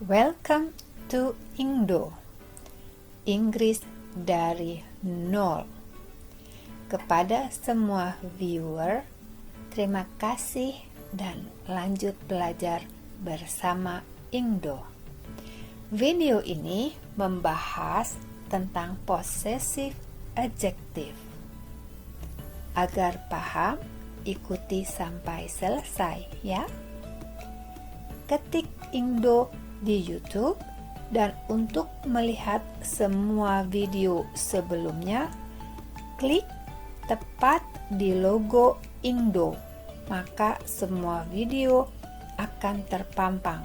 Welcome to Indo, Inggris dari nol. Kepada semua viewer, terima kasih dan lanjut belajar bersama Indo. Video ini membahas tentang possessive adjective. Agar paham, ikuti sampai selesai ya. Ketik Indo di YouTube, dan untuk melihat semua video sebelumnya, klik tepat di logo Indo, maka semua video akan terpampang.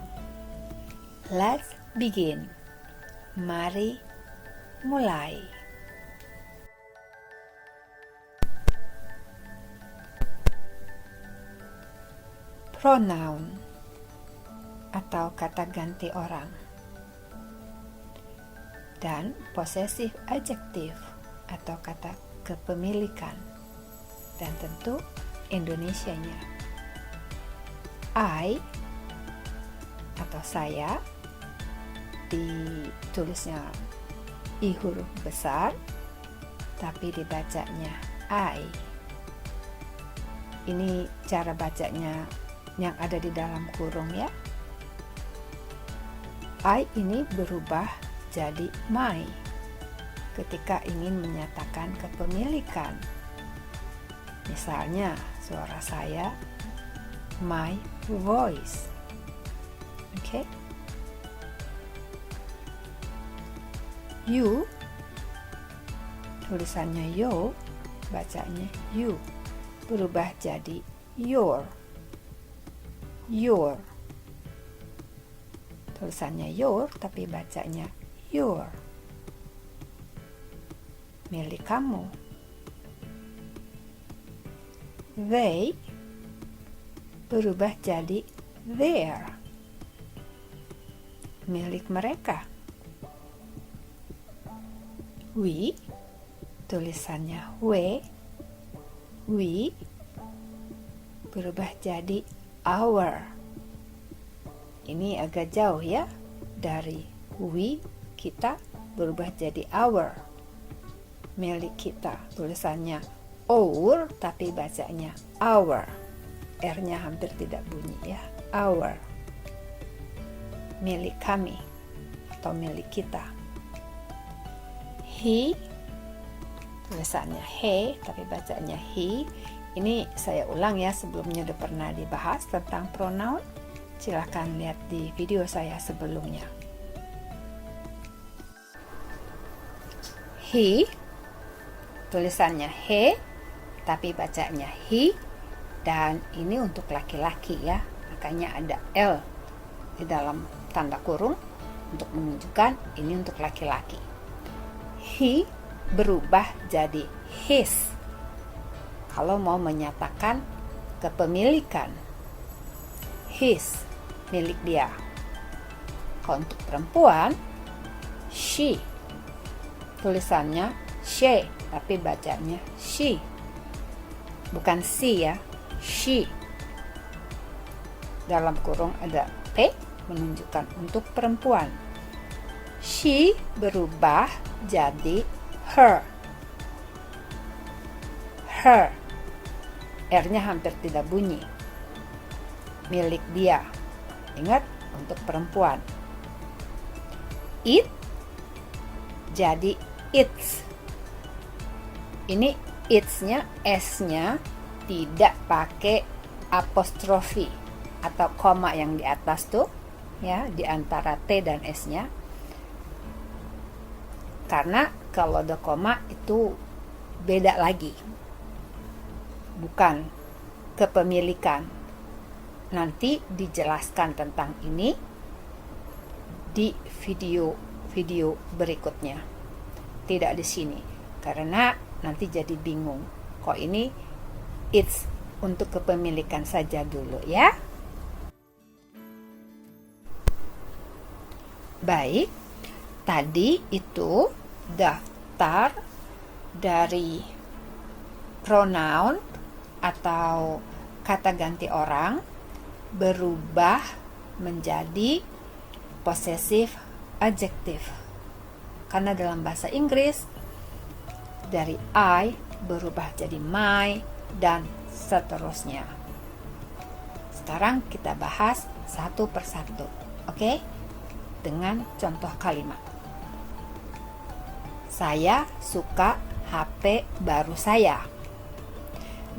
Let's begin. Mari mulai. Pronoun atau kata ganti orang, dan possessive adjective atau kata kepemilikan, dan tentu Indonesianya. I atau saya, ditulisnya I huruf besar tapi dibacanya I. Ini cara bacanya yang ada di dalam kurung ya. I ini berubah jadi my ketika ingin menyatakan kepemilikan. Misalnya suara saya, my voice. Oke. You, tulisannya yo, bacanya you, berubah jadi your. Your, tulisannya your tapi bacanya your. Milik kamu. They berubah jadi their, milik mereka. We, tulisannya we berubah jadi our. Ini agak jauh ya, dari we, kita, berubah jadi our, milik kita. Tulisannya our tapi bacanya our, R-nya hampir tidak bunyi ya. Our, milik kami atau milik kita. He, tulisannya he tapi bacanya he. Ini saya ulang ya, sebelumnya udah pernah dibahas tentang pronoun. Silahkan lihat di video saya sebelumnya. He, tulisannya he tapi bacanya he, dan ini untuk laki-laki ya, makanya ada L di dalam tanda kurung untuk menunjukkan ini untuk laki-laki. He berubah jadi his kalau mau menyatakan kepemilikan. His, milik dia. Kalau untuk perempuan, she, tulisannya she tapi bacanya she, bukan si ya, she. Dalam kurung ada P menunjukkan untuk perempuan. She berubah jadi her. Her, R-nya hampir tidak bunyi, milik dia. Ingat, untuk perempuan. It jadi its. Ini its-nya, S-nya tidak pakai apostrofi atau koma yang di atas tuh ya, di antara T dan S-nya. Karena kalau ada koma itu beda lagi, bukan kepemilikan. Nanti dijelaskan tentang ini di video berikutnya, tidak di sini, karena nanti jadi bingung. Kok ini it's untuk kepemilikan saja dulu ya. Baik, tadi itu daftar dari pronoun atau kata ganti orang berubah menjadi possessive adjective. Karena dalam bahasa Inggris dari I berubah jadi my dan seterusnya. Sekarang kita bahas satu persatu, oke? Dengan contoh kalimat. Saya suka HP baru saya.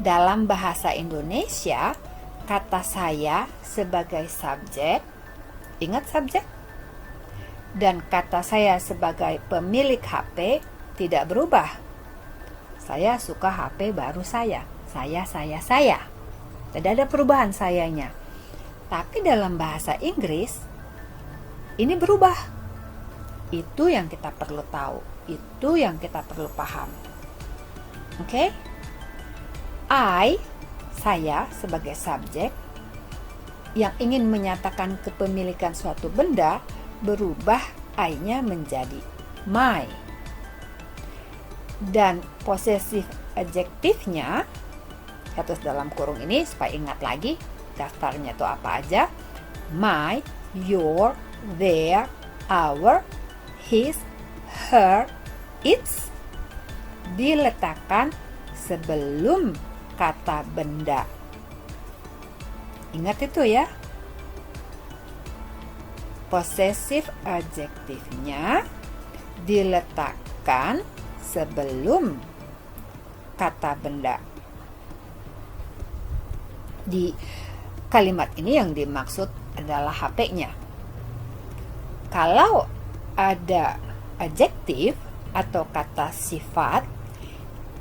Dalam bahasa Indonesia, kata saya sebagai subjek, ingat subjek? Dan kata saya sebagai pemilik HP tidak berubah. Saya suka HP baru saya. Saya. Tidak ada perubahan sayanya. Tapi dalam bahasa Inggris, ini berubah. Itu yang kita perlu tahu. Itu yang kita perlu paham. Oke? Saya sebagai subjek yang ingin menyatakan kepemilikan suatu benda, berubah I-nya menjadi my. Dan possessive adjektifnya, satu dalam kurung ini supaya ingat lagi daftarnya itu apa aja. My, your, their, our, his, her, its diletakkan sebelum kata benda. Ingat itu ya. Possessive adjektifnya diletakkan sebelum kata benda. Di kalimat ini yang dimaksud adalah HP-nya. Kalau ada adjektif atau kata sifat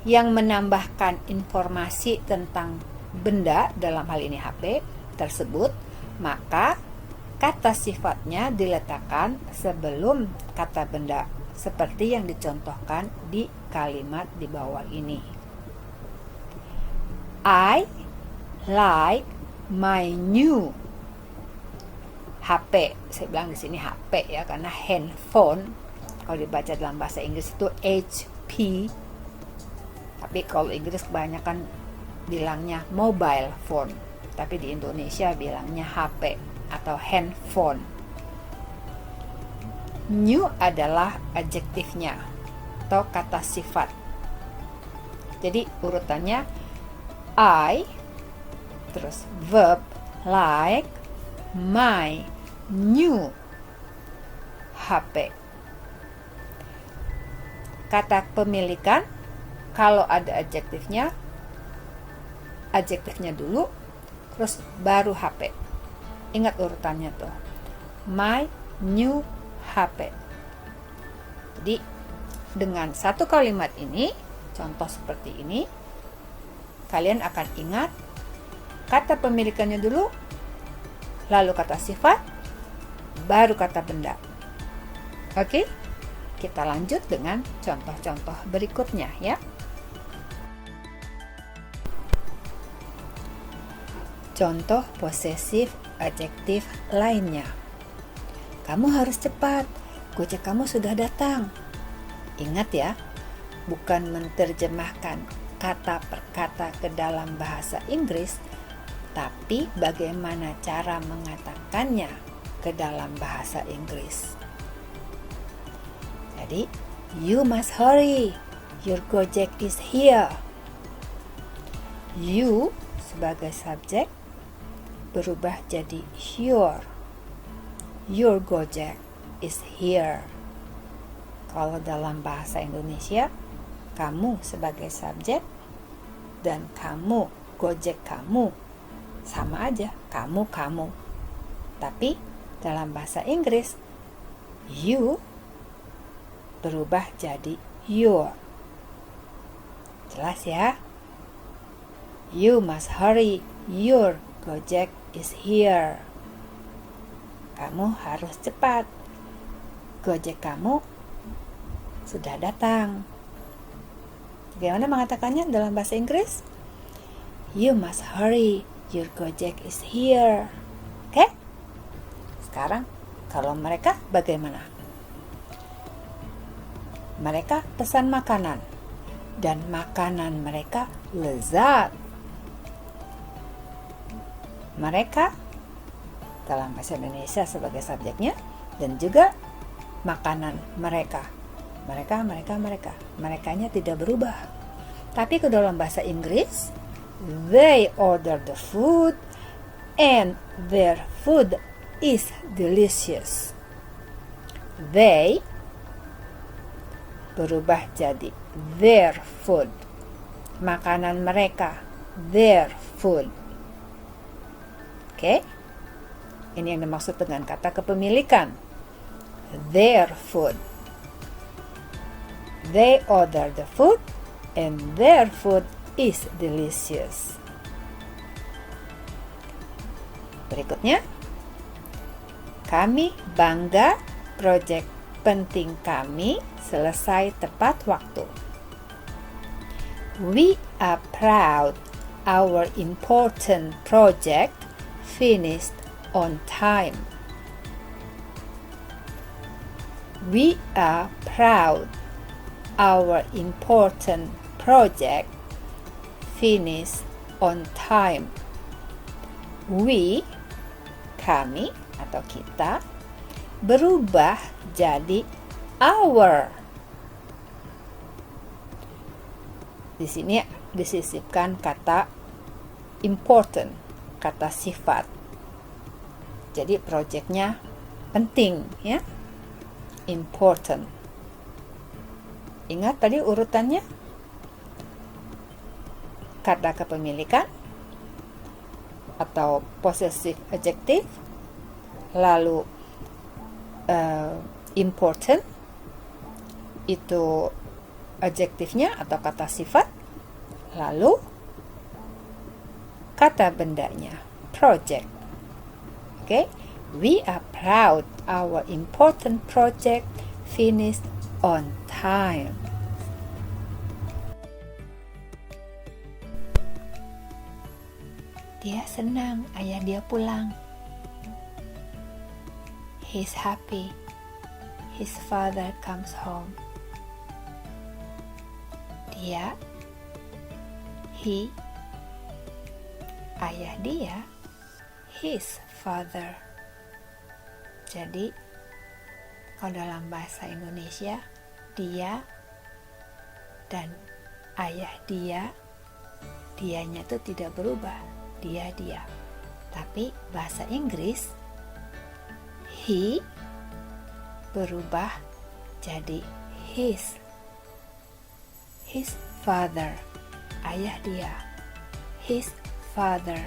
yang menambahkan informasi tentang benda, dalam hal ini HP tersebut, maka kata sifatnya diletakkan sebelum kata benda, seperti yang dicontohkan di kalimat di bawah ini. I like my new HP. Saya bilang di sini HP ya, karena handphone kalau dibaca dalam bahasa Inggris itu HP. Tapi kalau Inggris kebanyakan bilangnya mobile phone. Tapi di Indonesia bilangnya HP atau handphone. New adalah adjektifnya atau kata sifat. Jadi urutannya I, terus verb like my new HP. Kata pemilikan, kalau ada adjektifnya dulu, terus baru HP. Ingat urutannya tuh. My new HP. Jadi dengan satu kalimat ini, contoh seperti ini, kalian akan ingat kata pemilikannya dulu, lalu kata sifat, baru kata benda. Oke? Kita lanjut dengan contoh-contoh berikutnya ya. Contoh possessive adjektif lainnya. Kamu harus cepat, Gojek kamu sudah datang. Ingat ya, bukan menerjemahkan kata per kata ke dalam bahasa Inggris, tapi bagaimana cara mengatakannya ke dalam bahasa Inggris. Jadi, you must hurry, your Gojek is here. You sebagai subjek berubah jadi your Gojek is here. Kalau dalam bahasa Indonesia, kamu sebagai subjek dan kamu, Gojek kamu, sama aja, kamu. Tapi dalam bahasa Inggris, you berubah jadi your. Jelas ya? You must hurry, your Gojek is here. Kamu harus cepat, Gojek kamu sudah datang. Bagaimana mengatakannya dalam bahasa Inggris? You must hurry, your Gojek is here. Oke? Sekarang kalau mereka bagaimana? Mereka pesan makanan dan makanan mereka lezat. Mereka dalam bahasa Indonesia sebagai subjeknya dan juga makanan mereka. Merekanya tidak berubah. Tapi ke dalam bahasa Inggris, they order the food and their food is delicious. They berubah jadi their food. Makanan mereka, their food. Oke? Ini yang dimaksud dengan kata kepemilikan. Their food. They order the food and their food is delicious. Berikutnya, kami bangga proyek penting kami selesai tepat waktu. We are proud our important project finished on time. We are proud our important project finished on time. We, kami atau kita, berubah jadi our. Di sini disisipkan kata important, kata sifat. Jadi projectnya penting, ya. Important. Ingat tadi urutannya? Kata kepemilikan atau possessive adjective, lalu important itu adjektifnya atau kata sifat, lalu kata bendanya, project. Okay? We are proud our important project finished on time. Dia senang ayah dia pulang. He's happy his father comes home. Dia, he, ayah dia, his father. Jadi, kalau dalam bahasa Indonesia, dia dan ayah dia, dianya itu tidak berubah, dia. Tapi bahasa Inggris, he berubah jadi his father, ayah dia, his father.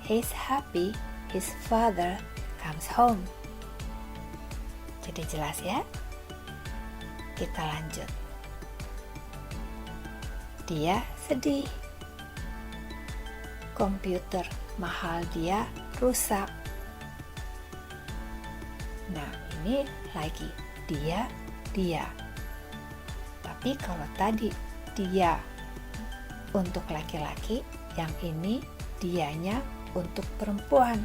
He's happy his father comes home. Jadi jelas ya? Kita lanjut. Dia sedih. Komputer mahal dia rusak. Nah, ini lagi dia. Tapi kalau tadi dia untuk laki-laki, yang ini dianya untuk perempuan.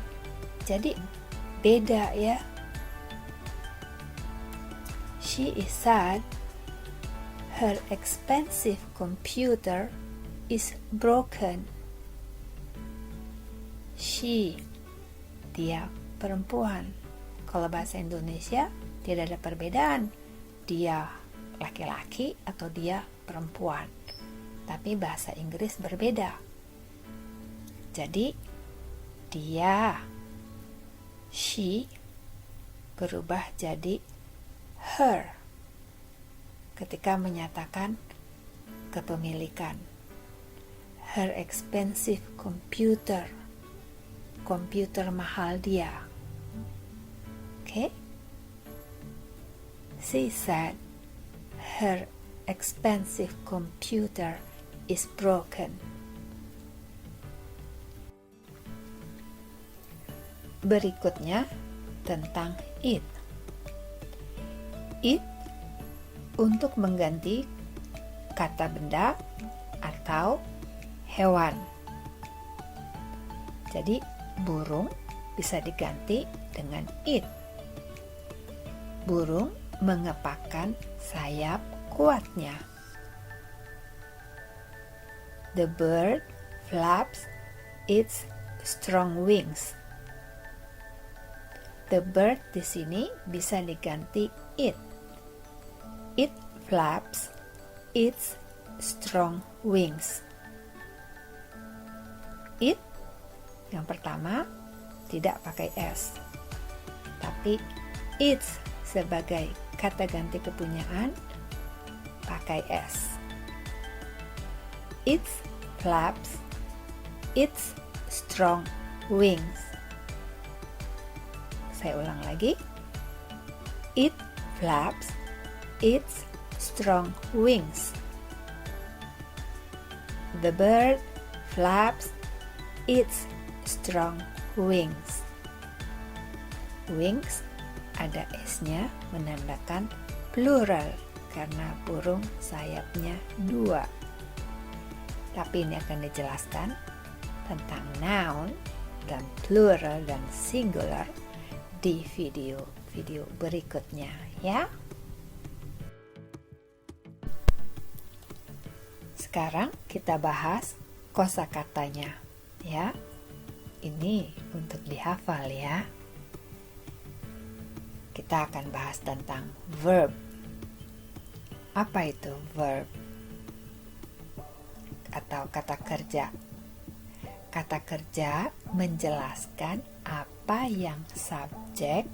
Jadi beda ya. She is sad. Her expensive computer is broken. She, dia perempuan. Kalau bahasa Indonesia tidak ada perbedaan. Dia laki-laki atau dia perempuan. Tapi bahasa Inggris berbeda. Jadi dia, she, berubah jadi her ketika menyatakan kepemilikan. Her expensive computer, komputer mahal dia. Okay? She said her expensive computer is broken. Berikutnya tentang it. It untuk mengganti kata benda atau hewan. Jadi burung bisa diganti dengan it. Burung mengepakkan sayap kuatnya. The bird flaps its strong wings. The bird di sini bisa diganti it. It flaps its strong wings. It yang pertama tidak pakai s, tapi its sebagai kata ganti kepunyaan pakai s. It flaps its strong wings. Saya ulang lagi. It flaps its strong wings. The bird flaps its strong wings. Wings ada s-nya menandakan plural karena burung sayapnya 2. Tapi ini akan dijelaskan tentang noun dan plural dan singular di video berikutnya ya. Sekarang kita bahas kosakatanya ya. Ini untuk dihafal ya. Kita akan bahas tentang verb. Apa itu verb? Atau kata kerja. Kata kerja menjelaskan apa yang subjek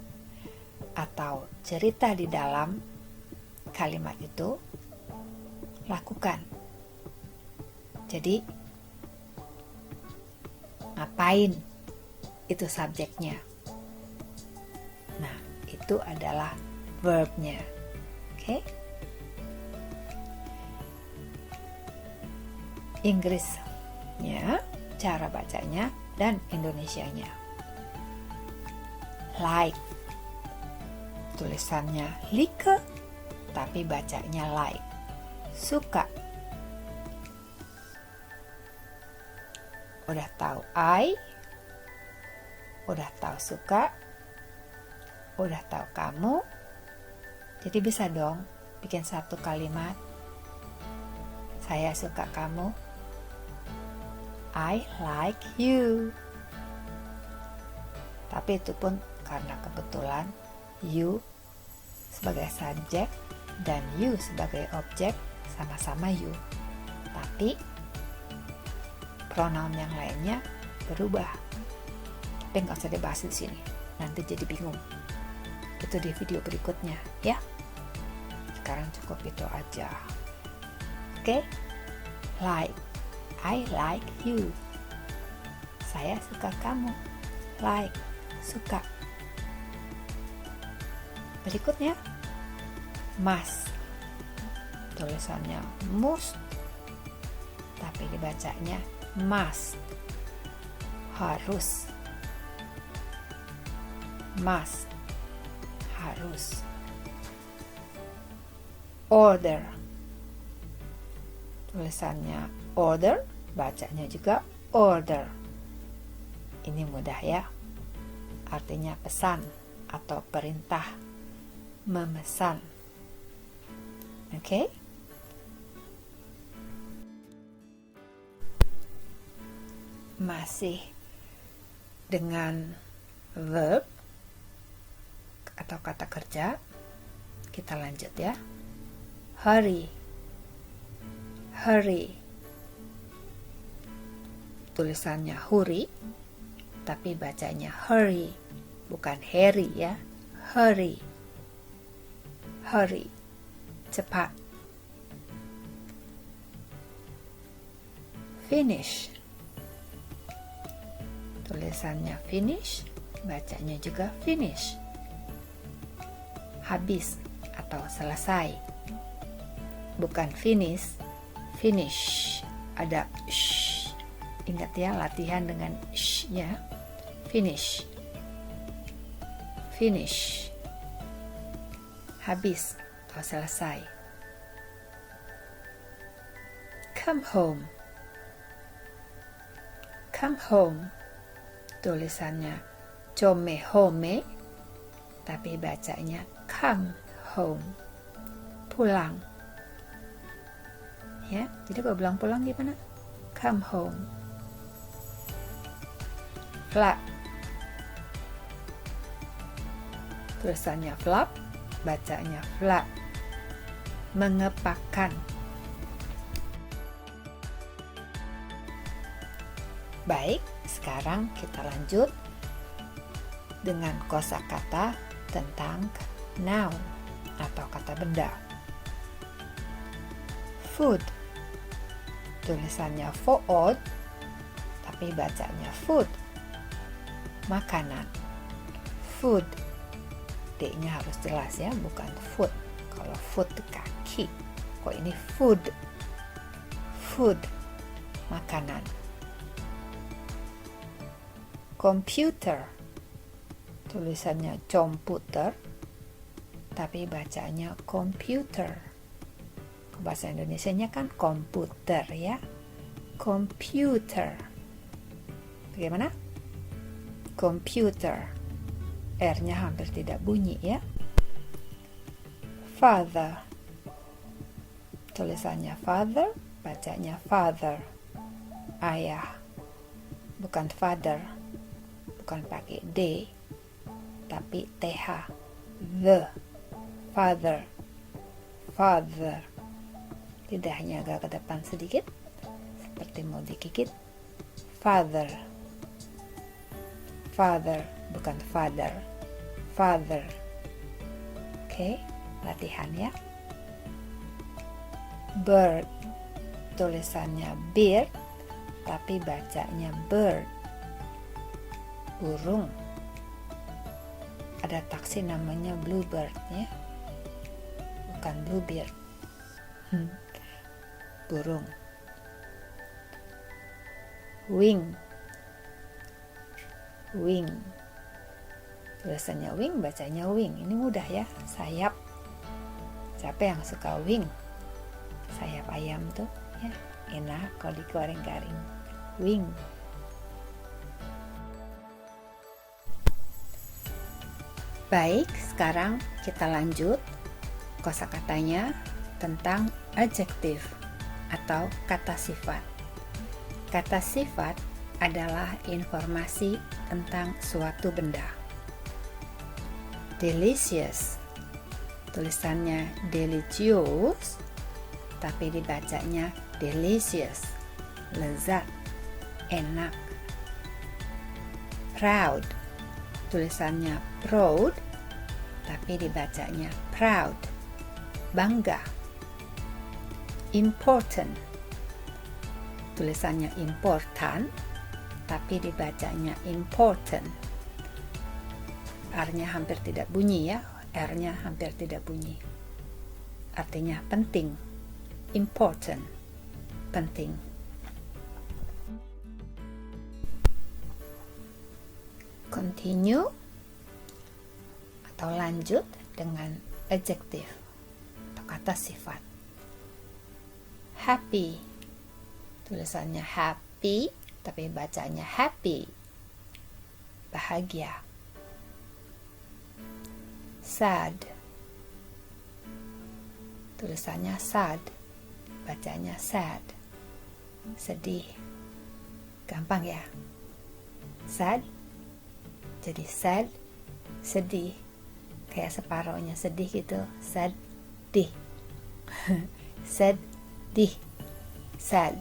atau cerita di dalam kalimat itu lakukan. Jadi, ngapain itu subjeknya? Nah, itu adalah verbnya. Oke? Inggrisnya, cara bacanya, dan Indonesianya. Like. Tulisannya like, tapi bacanya like. Suka. Udah tahu I, udah tahu suka, udah tahu kamu. Jadi bisa dong bikin satu kalimat. Saya suka kamu. I like you. Tapi itu pun karena kebetulan you sebagai subjek dan you sebagai objek sama-sama you. Tapi pronoun yang lainnya berubah. Tapi nggak usah dibahas di sini. Nanti jadi bingung. Itu di video berikutnya ya. Sekarang cukup itu aja. Oke? Like. I like you. Saya suka kamu. Like. Suka. Berikutnya must. Tulisannya must, tapi dibacanya must. Harus. Must. Harus. Order. Tulisannya order, bacanya juga order. Ini mudah ya. Artinya pesan atau perintah, memesan. Oke? Masih dengan verb atau kata kerja, kita lanjut ya. Hurry. Hurry. Tulisannya hurry, tapi bacanya hurry, bukan Harry ya. Hurry. Hurry. Cepat. Finish. Tulisannya finish, bacanya juga finish. Habis atau selesai. Bukan finish, finish. Ada sh. Ingat ya, latihan dengan sh-nya. Finish. Finish. Habis atau selesai. Come home. Come home. Tulisannya come home, tapi bacanya come home. Pulang. Ya, jadi kalau bilang pulang gimana? Come home. Flat. tulisannya flap, bacanya flap. Mengepakkan. Baik, sekarang kita lanjut dengan kosakata tentang noun atau kata benda. Food, tulisannya food, tapi bacanya food. Makanan. Food, D-nya harus jelas ya, bukan food. Kalau food kaki, kok ini food. Food, makanan. Computer, tulisannya komputer, tapi bacanya computer. Bahasa Indonesianya kan komputer ya. Computer. Bagaimana? Computer. R-nya hampir tidak bunyi ya. Father, tulisannya father, bacanya father. Ayah, bukan father, bukan pakai D, tapi TH. The, father, father. Lidahnya agak ke depan sedikit, seperti mau dikikit. Father, father, bukan father, father. Oke, latihan ya. Bird, tulisannya bird, tapi bacanya bird. Burung. Ada taksi namanya bluebird ya, bukan bluebird. Burung. Wing, wing, tulisannya wing, bacanya wing. Ini mudah ya, sayap. Siapa yang suka wing? Sayap ayam tuh ya, enak kalau digoreng garing. Wing. Baik, sekarang kita lanjut kosakatanya tentang adjektif atau kata sifat. Kata sifat adalah informasi tentang suatu benda. Delicious, tulisannya delicious, tapi dibacanya delicious, lezat, enak. Proud, tulisannya proud, tapi dibacanya proud, bangga. Important, tulisannya important, tapi dibacanya important. R-nya hampir tidak bunyi ya, R-nya hampir tidak bunyi. Artinya penting. Important, penting. Continue atau lanjut dengan adjektif atau kata sifat. Happy, tulisannya happy, tapi bacanya happy, bahagia. Sad, tulisannya sad, bacanya sad, sedih. Gampang ya. Sad, jadi sad, sedih, kayak separohnya sedih gitu, sedih. Sedih, sad.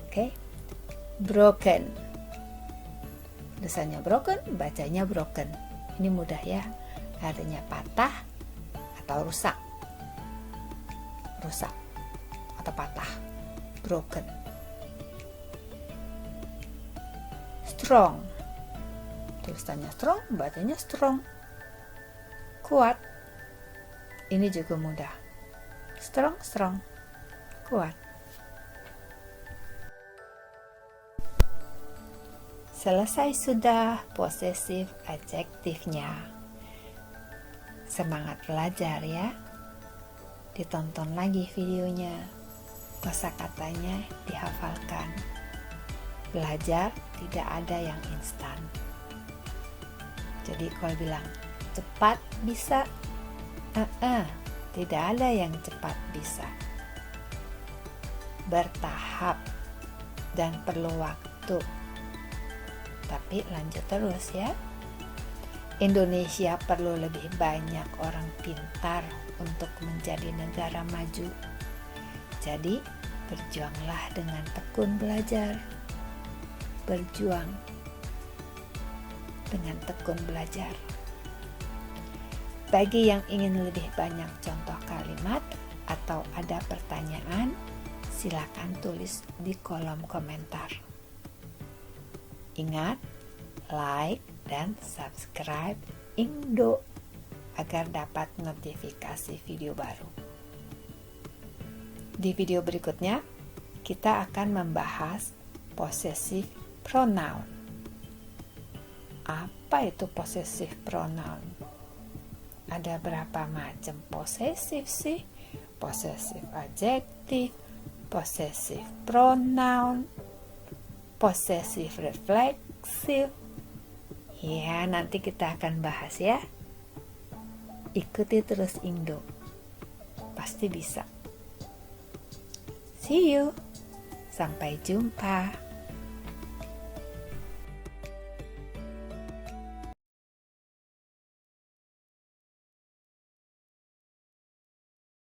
Oke. Broken, tulisannya broken, bacanya broken. Ini mudah ya, artinya patah atau rusak, rusak atau patah, broken. Strong, tulisannya strong, bacanya strong, kuat. Ini juga mudah, strong, strong, kuat. Selesai sudah posesif adjektifnya. Semangat belajar ya. Ditonton lagi videonya. Kosakatanya dihafalkan. Belajar tidak ada yang instan. Jadi kalau bilang cepat bisa, tidak ada yang cepat bisa. Bertahap dan perlu waktu. Tapi lanjut terus ya. Indonesia perlu lebih banyak orang pintar untuk menjadi negara maju. Jadi, berjuanglah dengan tekun belajar. Berjuang dengan tekun belajar. Bagi yang ingin lebih banyak contoh kalimat atau ada pertanyaan, silakan tulis di kolom komentar. Ingat, like dan subscribe Indo agar dapat notifikasi video baru. Di video berikutnya, kita akan membahas possessive pronoun. Apa itu possessive pronoun? Ada berapa macam possessive sih? Possessive adjective, possessive pronoun, possessive reflexive. Ya, nanti kita akan bahas ya. Ikuti terus Indo. Pasti bisa. See you. Sampai jumpa.